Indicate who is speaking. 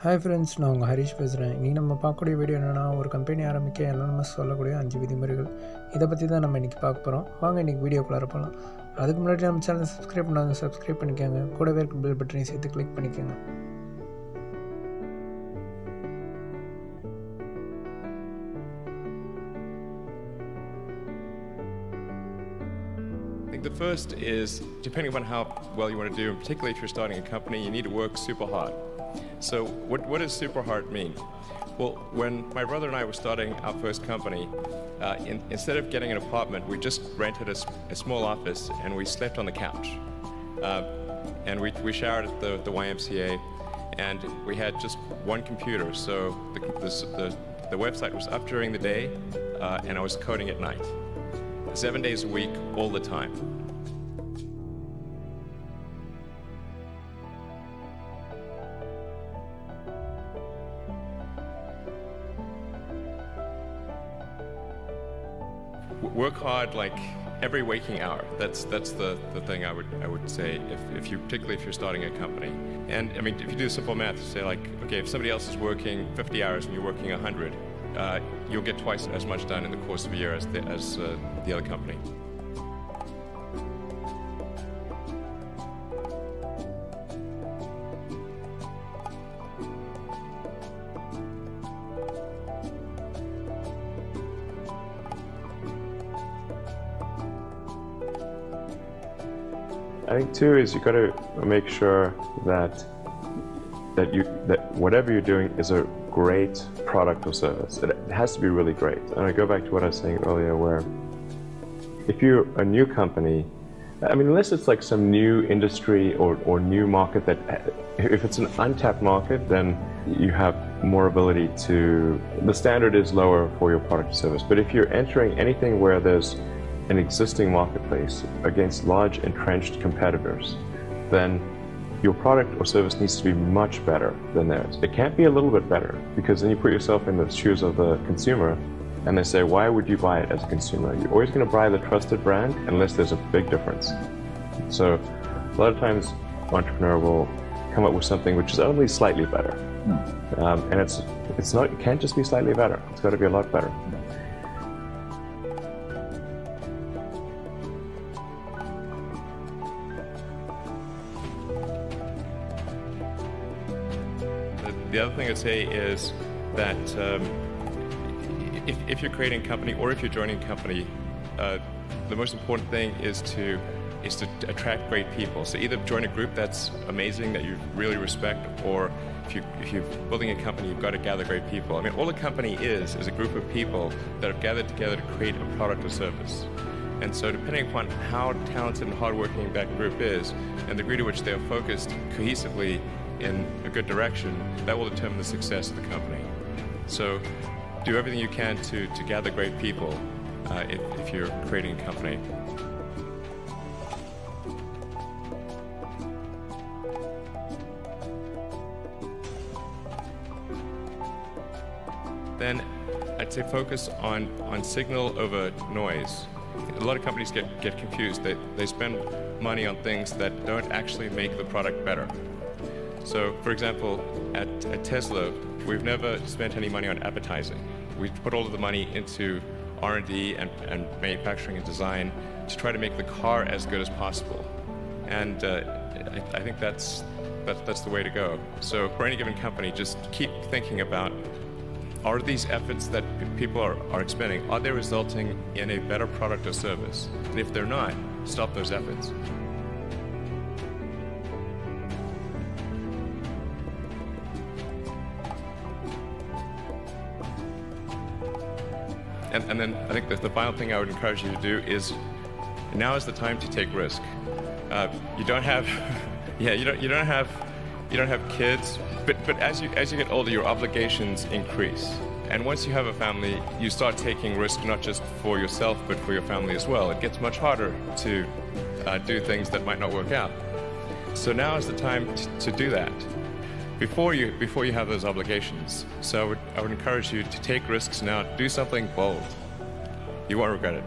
Speaker 1: Hi friends, நான் உங்கள் ஹரிஷ் பேசுகிறேன். இன்றைக்கி நம்ம பார்க்கக்கூடிய வீடியோ என்னென்னா, ஒரு கம்பெனி ஆரம்பிக்க Elon சொல்லக்கூடிய 5 விதிமுறைகள். இதை பற்றி தான் நம்ம இன்றைக்கி பார்க்க போகிறோம். வாங்க இன்றைக்கி வீடியோக்குள்ளே போகலாம். அதுக்கு முன்னாடி நம்ம சேனல் சப்ஸ்கிரைப் பண்ணாங்க, சப்ஸ்கிரைப் பண்ணிக்கோங்க. கூடவே இருக்க பெல் பட்டனையும் சேர்த்து கிளிக் பண்ணிக்கோங்க.
Speaker 2: I think the first is, depending on how well you want to do, particularly if you're starting a company, you need to work super hard. So what does super hard mean? Well, when my brother and I were starting our first company, instead of getting an apartment, we just rented a small office and we slept on the couch. And we showered at the YMCA, and we had just one computer. So the website was up during the day, and I was coding at night. 7 days a week, all the time. Work hard like every waking hour. That's the thing I would say particularly if you're starting a company. And I mean, if you do simple math, say like, okay, if somebody else is working 50 hours and you're working 100, you'll get twice as much done in the course of a year as the other company.
Speaker 3: I think too is you got to make sure that whatever you're doing is a great product or service. It has to be really great. And I go back to what I was saying earlier, where if you're a new company, I mean, unless it's like some new industry or new market that, if it's an untapped market, then you have more ability to, the standard is lower for your product or service. But if you're entering anything where there's an existing marketplace against large entrenched competitors, then your product or service needs to be much better than theirs. It can't be a little bit better, because then you put yourself in the shoes of the consumer and they say, why would you buy it as a consumer? You're always going to buy the trusted brand unless there's a big difference. So a lot of times entrepreneur will come up with something which is only slightly better. And it can't just be slightly better. It's got to be a lot better.
Speaker 2: The other thing I'd say is that if you're creating a company or if you're joining a company, the most important thing is to attract great people. So either join a group that's amazing, that you really respect, or if you're building a company, you've got to gather great people. I mean, all a company is a group of people that have gathered together to create a product or service. And so depending upon how talented and hardworking that group is, and the degree to which they are focused cohesively in a good direction, that will determine the success of the company. So do everything you can to gather great people if you're creating a company. Then I'd say focus on signal over noise. A lot of companies get confused. They spend money on things that don't actually make the product better. So, for example, at Tesla, we've never spent any money on advertising. We put all of the money into R&D and manufacturing and design to try to make the car as good as possible. And I think that's the way to go. So, for any given company, just keep thinking about, are these efforts that people are expending, are they resulting in a better product or service? And if they're not, stop those efforts. And then I think that the final thing I would encourage you to do is, now is the time to take risk. You don't have, you don't have kids, but as you get older, your obligations increase. And once you have a family, you start taking risk not just for yourself, but for your family as well. It gets much harder to do things that might not work out. So now is the time to do that before you have those obligations. So I would encourage you to take risks now. Do something bold. You won't regret it.